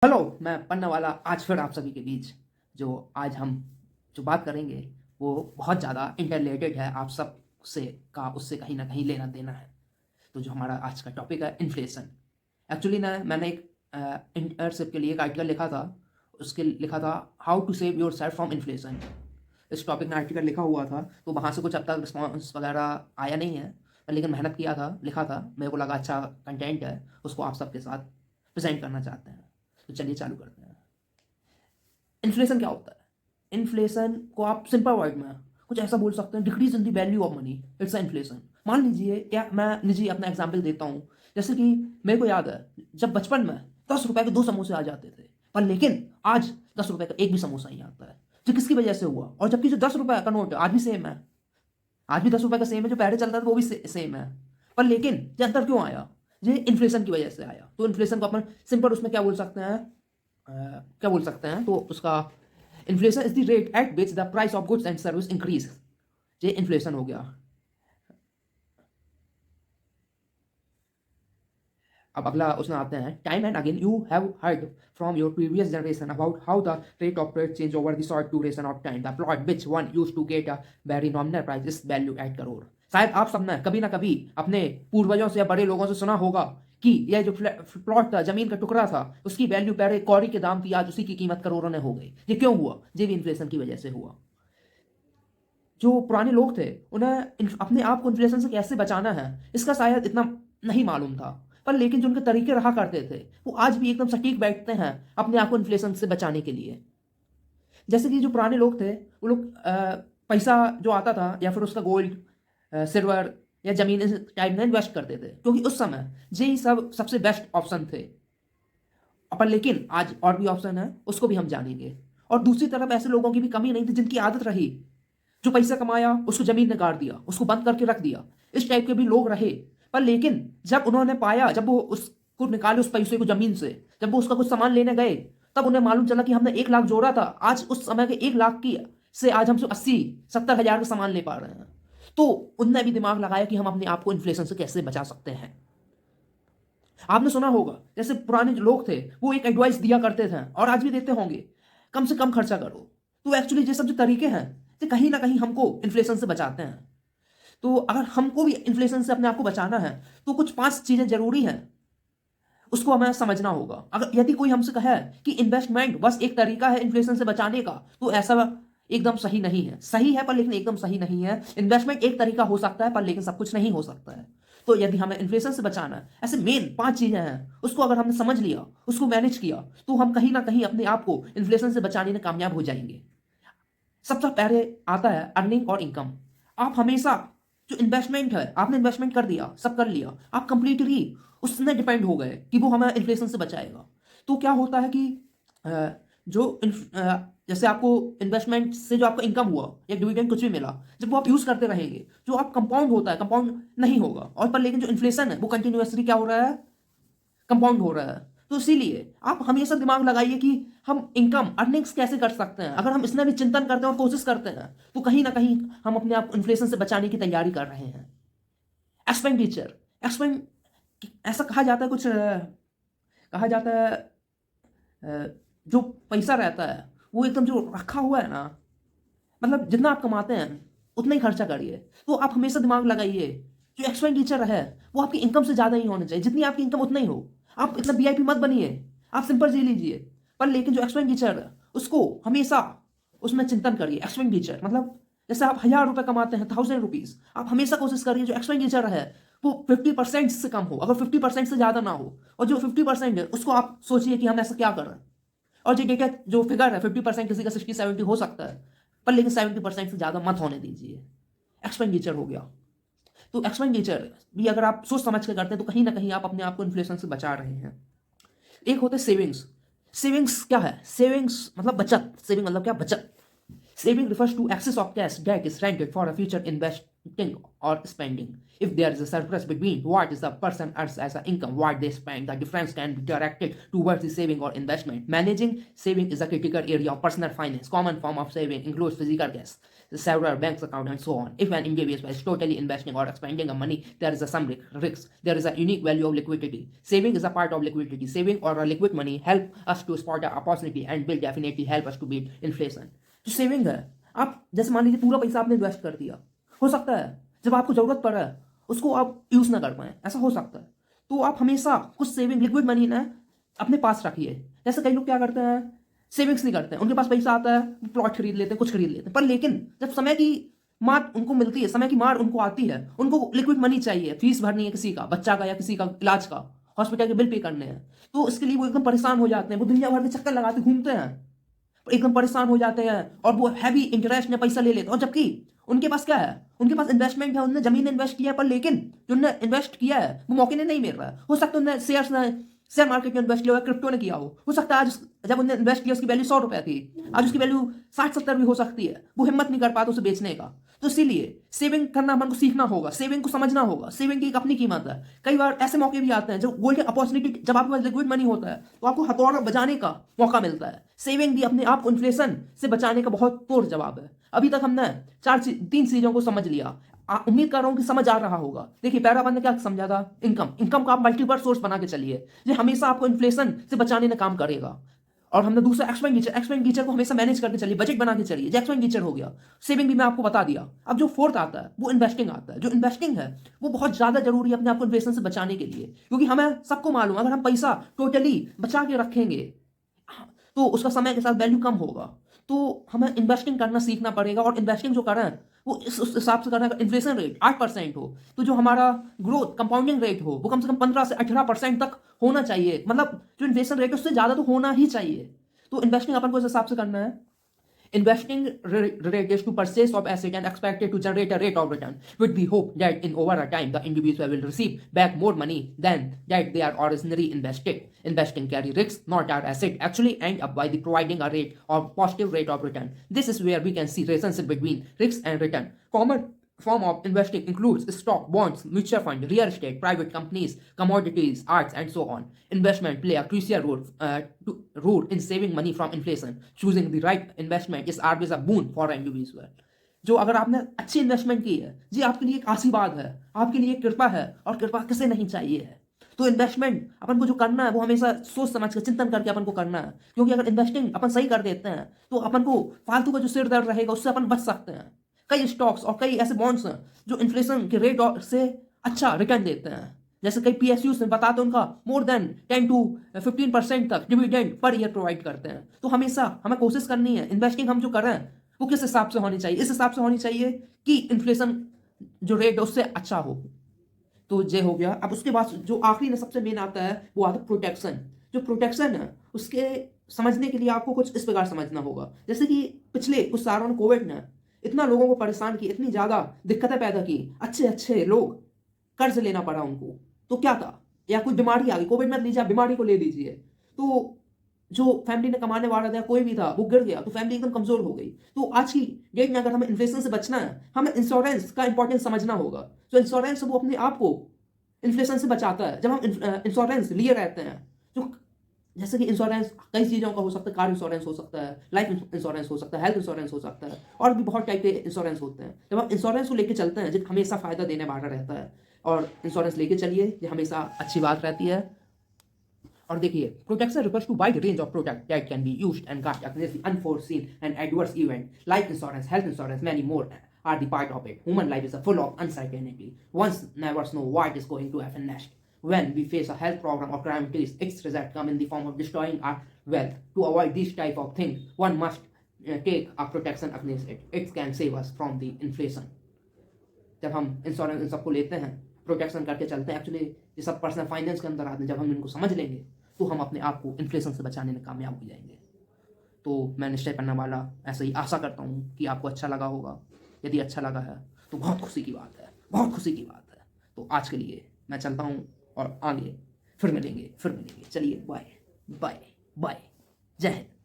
Hello, मैं पन्ना वाला आज फिर आप सभी के बीच। जो आज हम जो बात करेंगे वो बहुत ज़्यादा इंटररिलेटेड है, आप सब से का उससे कहीं ना कहीं लेना देना है। तो जो हमारा आज का टॉपिक है इन्फ्लेशन। एक्चुअली ना मैंने एक इंटर्नशिप के लिए एक आर्टिकल लिखा था। उसके लिखा था how to save yourself from inflation. इस टॉपिक में आर्टिकल लिखा हुआ था, तो वहाँ से कुछ अब तक रिस्पॉन्स वगैरह आया नहीं है, लेकिन मेहनत किया था, लिखा था, मेरे को लगा अच्छा कंटेंट है, उसको आप सबके साथ प्रेजेंट करना चाहते हैं। तो चलिए चालू करते हैं। इन्फ्लेशन क्या होता है? इन्फ्लेशन को आप सिंपल वर्ड में कुछ ऐसा बोल सकते हैं, decrease in the value of money, it's a inflation. मान लीजिए, या मैं निजी अपना एग्जांपल देता हूँ। जैसे कि मेरे को याद है, जब बचपन में 10 रुपए के 2 समोसे आ जाते थे, पर लेकिन आज 10 रुपए का एक भी समोसा नहीं आता है। जो किसकी वजह से हुआ? और जबकि जो 10 रुपए का नोट है आज भी सेम है, आज भी 10 रुपए का सेम है, जो पहले चलता था वो भी सेम है, पर लेकिन ये अंतर क्यों आया? ये इन्फ्लेशन की वजह से आया। तो इन्फ्लेशन को अपन सिंपल उसमें क्या बोल सकते हैं, क्या बोल सकते हैं, तो उसका inflation is the rate at which the price of goods and service increase. ये इन्फ्लेशन हो गया। अब अगला उसमें आते हैं, time and again you have heard from your previous generation about how the rate of price change over the short duration of time, the plot which one use to get a very nominal price is value at crore. शायद आप सबने कभी ना कभी अपने पूर्वजों से या बड़े लोगों से सुना होगा कि यह जो प्लॉट था, जमीन का टुकड़ा था, उसकी वैल्यू पहले कौड़ी के दाम थी, आज उसी की कीमत करोड़ों में हो गई। ये क्यों हुआ? ये भी इन्फ्लेशन की वजह से हुआ। जो पुराने लोग थे, उन्हें अपने आप को इन्फ्लेशन से कैसे बचाना है इसका शायद इतना नहीं मालूम था, पर लेकिन जो उनके तरीके रहा करते थे वो आज भी एकदम सटीक बैठते हैं अपने आप को इन्फ्लेशन से बचाने के लिए। जैसे कि जो पुराने लोग थे, वो लोग पैसा जो आता था या फिर उसका गोल्ड, सिल्वर या जमीन, इस टाइप में इन्वेस्ट करते थे, क्योंकि उस समय यही सब सबसे बेस्ट ऑप्शन थे। पर लेकिन आज और भी ऑप्शन है, उसको भी हम जानेंगे। और दूसरी तरफ ऐसे लोगों की भी कमी नहीं थी जिनकी आदत रही, जो पैसा कमाया उसको जमीन ने गाड़ दिया, उसको बंद करके रख दिया। इस टाइप के भी लोग रहे। पर लेकिन जब उन्होंने पाया, जब वो उसको निकाले उस पैसे को जमीन से, जब वो उसका कुछ सामान लेने गए, तब उन्हें मालूम चला कि हमने 1 लाख जोड़ा था, आज उस समय के 1 लाख की से आज हम 80-70 हजार का सामान ले पा रहे हैं। तो उनने भी दिमाग लगाया कि हम अपने आप को इन्फ्लेशन से कैसे बचा सकते हैं। आपने सुना होगा, जैसे पुराने जो लोग थे वो एक एडवाइस दिया करते थे, और आज भी देते होंगे, कम से कम खर्चा करो। तो एक्चुअली ये सब जो तरीके हैं, ये कहीं ना कहीं हमको इन्फ्लेशन से बचाते हैं। तो अगर हमको भी इन्फ्लेशन से अपने आप को बचाना है, तो कुछ 5 चीजें जरूरी हैं, उसको हमें समझना होगा। अगर यदि कोई हमसे कहे कि इन्वेस्टमेंट बस एक तरीका है इन्फ्लेशन से बचाने का, तो ऐसा एकदम सही नहीं है। सही है पर लेकिन एकदम सही नहीं है। इन्वेस्टमेंट एक तरीका हो सकता है, पर लेकिन सब कुछ नहीं हो सकता है। तो यदि हमें इन्फ्लेशन से बचाना है, ऐसे मेन 5 चीजें हैं, उसको अगर हमने समझ लिया, उसको मैनेज किया, तो हम कहीं ना कहीं अपने आप को इन्फ्लेशन से बचाने में कामयाब हो जाएंगे। सबसे पहले आता है अर्निंग और इनकम। आप हमेशा जो इन्वेस्टमेंट है, आपने इन्वेस्टमेंट कर दिया, सब कर लिया, आप कंप्लीटली उसमें डिपेंड हो गए कि वो हमें इन्फ्लेशन से बचाएगा। तो क्या होता है कि अ, जैसे आपको इन्वेस्टमेंट से जो आपका इनकम हुआ या डिविडेंड कुछ भी मिला, जब वो आप यूज करते रहेंगे, जो आप कंपाउंड होता है, कंपाउंड नहीं होगा। और पर लेकिन जो इन्फ्लेशन है वो कंटिन्यूअसली क्या हो रहा है, कंपाउंड हो रहा है। तो इसीलिए आप हमेशा दिमाग लगाइए कि हम इनकम अर्निंग्स कैसे कर सकते हैं। अगर हम इसमें भी चिंतन करते हैं और कोशिश करते हैं, तो कहीं ना कहीं हम अपने आप इन्फ्लेशन से बचाने की तैयारी कर रहे हैं। एक्सपेंडिचर, एक्सपेंड, ऐसा कहा जाता है, कुछ कहा जाता है, जो पैसा रहता है वो एकदम जो रखा हुआ है ना, मतलब जितना आप कमाते हैं उतना ही खर्चा करिए। तो आप हमेशा दिमाग लगाइए, जो एक्सपेंडिचर है वो आपकी इनकम से ज़्यादा ही होना चाहिए। जितनी आपकी इनकम उतना ही हो। आप इतना वीआईपी मत बनिए, आप सिंपल जी लीजिए, पर लेकिन जो एक्सपेंडिचर है उसको हमेशा उसमें चिंतन करिए। एक्सपेंडिचर मतलब जैसे आप 1,000 रुपये कमाते हैं, 1,000 रुपीज़, आप हमेशा कोशिश करिए जो एक्सपेंडिचर है वो 50% से कम हो, अगर 50% से ज़्यादा ना हो। और जो 50% है उसको आप सोचिए कि हम ऐसा क्या कर रहे हैं। और जो क्या जो फिगर है 50%, किसी का 60-70 हो सकता है, पर लेकिन 70% से ज़्यादा मत होने दीजिए। एक्सपेंडिचर हो गया। तो एक्सपेंडिचर भी अगर आप सोच समझ के करते हैं, तो कहीं ना कहीं आप अपने आप को इन्फ्लेशन से बचा रहे हैं। एक होते सेविंग्स। सेविंग्स क्या है? सेविंग्स मतलब बचत। सेविंग मतलब क्या? बचत। Saving refers to excess of cash that is rented for a future renting or spending. If there is a surplus between what is the person earns as an income, what they spend, the difference can be directed towards the saving or investment. Managing saving is a critical area of personal finance. Common form of saving includes physical cash, several bank accounts, and so on. If an individual is totally investing or spending a money, there is some risk. There is a unique value of liquidity. Saving is a part of liquidity. Saving or a liquid money help us to spot an opportunity and will definitely help us to beat inflation. जो saving है, आप जैसे मान लीजिए पूरा पैसा आपने invest कर दिया, हो सकता है जब आपको जरूरत पड़े उसको आप यूज ना कर पाए, ऐसा हो सकता है। तो आप हमेशा कुछ सेविंग लिक्विड मनी ना अपने पास रखिए। जैसे कई लोग क्या करते हैं, सेविंग्स नहीं करते हैं, उनके पास पैसा आता है, प्लॉट खरीद लेते हैं, कुछ खरीद लेते हैं, पर लेकिन जब समय की मार उनको मिलती है, समय की मार उनको आती है, उनको लिक्विड मनी चाहिए, फीस भरनी है किसी का, बच्चा का या किसी का इलाज का, हॉस्पिटल के बिल पे करने हैं, तो इसके लिए वो एकदम परेशान हो जाते हैं, वो दुनिया भर के चक्कर लगाते घूमते हैं, एकदम परेशान हो जाते हैं और वो हैवी इंटरेस्ट में पैसा ले लेते हैं। और जबकि उनके पास क्या है, उनके पास इन्वेस्टमेंट है, उन्होंने जमीन इन्वेस्ट किया है, पर लेकिन जो उन्होंने इन्वेस्ट किया है वो मौके ने नहीं मिल रहा है। हो सकता है उन्होंने शेयर मार्केट में इन्वेस्ट किया हो, क्रिप्टो ने किया हो सकता है आज जब उन्होंने इन्वेस्ट किया उसकी वैल्यू 100 रुपया थी, आज उसकी वैल्यू 60-70 भी हो सकती है, वो हिम्मत नहीं कर पाता उसे बेचने का। तो इसीलिए सेविंग करना अपन को सीखना होगा, सेविंग को समझना होगा, सेविंग की एक अपनी कीमत है। कई बार ऐसे मौके भी आते हैं जब गोल्डन अपॉर्चुनिटी, जब आपके पास लिक्विड मनी होता है तो आपको हथौड़ा बजाने का मौका मिलता है। सेविंग भी अपने आप को इन्फ्लेशन से बचाने का बहुत तोड़ जवाब है। अभी तक हमने 3 चीजों को समझ लिया, उम्मीद कर रहा हूं कि समझ आ रहा होगा। देखिए पहला बंद ने क्या समझा था, इनकम का आप मल्टीपल सोर्स बना के चलिए, ये हमेशा आपको इन्फ्लेशन से बचाने में काम करेगा। और हमने दूसरा एक्सपेंडिचर को हमेशा मैनेज करके चलिए, बजट बना के चलिए, जो एक्सपेंडिचर हो गया। सेविंग भी मैं आपको बता दिया। अब जो फोर्थ आता है वो इन्वेस्टिंग आता है। जो इन्वेस्टिंग है वो बहुत ज्यादा जरूरी है अपने आपको इन्फ्लेशन से बचाने के लिए, क्योंकि हमें सबको मालूम है अगर हम पैसा टोटली बचा के रखेंगे तो उसका समय के साथ वैल्यू कम होगा। तो हमें इन्वेस्टिंग करना सीखना पड़ेगा, और इन्वेस्टिंग जो करें वो उस हिसाब से करना है। इन्फ्लेशन रेट 8% हो तो जो हमारा ग्रोथ कंपाउंडिंग रेट हो वो कम से कम 15 से 18% तक होना चाहिए। मतलब जो इन्फ्लेशन रेट है उससे ज्यादा तो होना ही चाहिए। तो इन्वेस्टिंग अपन को इस हिसाब से करना है। Investing relates to purchase of asset and expected to generate a rate of return with the hope that in over a time the individual will receive back more money than that they are originally invested. Investing carry risks, not our asset actually end up by the providing a rate of positive rate of return. This is where we can see relationship between risk and return. Common form of investing includes stock, bonds, mutual fund, real estate, private companies, commodities, arts, and so on. Investment play a crucial role in saving money from inflation. Choosing the right investment is always a boon for an individual. जो अगर आपने अच्छी investment की है जी, आपके लिए एक आशीर्वाद है, आपके लिए एक कृपा है, और कृपा किसे नहीं चाहिए है। तो इन्वेस्टमेंट अपन को जो करना है वो हमेशा सोच समझ कर चिंतन करके अपन को करना है, क्योंकि अगर इन्वेस्टिंग अपन सही कर देते हैं तो अपन को फालतू का जो सिर दर्द रहेगा उससे अपन बच सकते हैं। कई स्टॉक्स और कई ऐसे बॉन्ड्स हैं जो इन्फ्लेशन के रेट से अच्छा रिटर्न देते हैं। जैसे कई PSUs में बताते हैं उनका मोर देन 10 to 15% तक डिविडेंड पर ईयर प्रोवाइड करते हैं। तो हमेशा हमें कोशिश करनी है इन्वेस्टिंग हम जो कर रहे हैं वो किस हिसाब से होनी चाहिए, इस हिसाब से होनी चाहिए कि इन्फ्लेशन जो रेट है उससे अच्छा हो। तो ये हो गया। अब उसके बाद जो आखिरी में सबसे मेन आता है वो आता है प्रोटेक्शन। जो प्रोटेक्शन है उसके समझने के लिए आपको कुछ इस प्रकार समझना होगा। जैसे कि पिछले कुछ सालों में कोविड ने इतना लोगों को परेशान की, इतनी ज्यादा दिक्कतें पैदा की, अच्छे लोग कर्ज लेना पड़ा उनको। तो क्या था, या कोई बीमारी आ गई, कोविड मत लीजिए, बीमारी को ले लीजिए, तो जो फैमिली में कमाने वाला था कोई भी था वो गिर गया, तो फैमिली एकदम कमजोर हो गई। तो आज की डेट में अगर हमें इन्फ्लेशन से बचना है, हमें इंश्योरेंस का इंपॉर्टेंस समझना होगा। तो इंश्योरेंस वो अपने आप को इन्फ्लेशन से बचाता है। जब हम इंश्योरेंस लिए रहते हैं, जो जैसे कि इंश्योरेंस कई चीज़ों का हो सकता है, कार इंश्योरेंस हो सकता है, लाइफ इंश्योरेंस हो सकता है, हेल्थ इंश्योरेंस हो सकता है, और भी बहुत टाइप के इंश्योरेंस होते हैं। जब हम इंश्योरेंस को लेके चलते हैं जो हमेशा फायदा देने वाला रहता है, और इंश्योरेंस लेके चलिए, ये हमेशा अच्छी बात रहती है। और देखिए protection refers to wide range of product that can be used and guard against the unforeseen and adverse event. Life insurance, health insurance, many more are the part of it. Human life is full of uncertainty. One never know what is going to happen next. When we face a health problem or calamities, its result come in the form of destroying our wealth. To avoid these type of things, one must take a protection against it. It can save us from the inflation. जब हम insurance इन सबको लेते हैं, protection करके चलते हैं, actually ये सब पर्सनल फाइनेंस के अंदर आते हैं। जब हम इनको समझ लेंगे तो हम अपने आप को इन्फ्लेशन से बचाने में कामयाब हो जाएंगे। तो मैं निश्चय करने वाला ऐसा ही आशा करता हूँ कि आपको अच्छा लगा होगा। यदि अच्छा लगा है तो बहुत खुशी की बात है, बहुत खुशी की बात है। तो आज के लिए मैं चलता हूँ, और आगे फिर मिलेंगे। चलिए बाय बाय बाय, जय हिंद।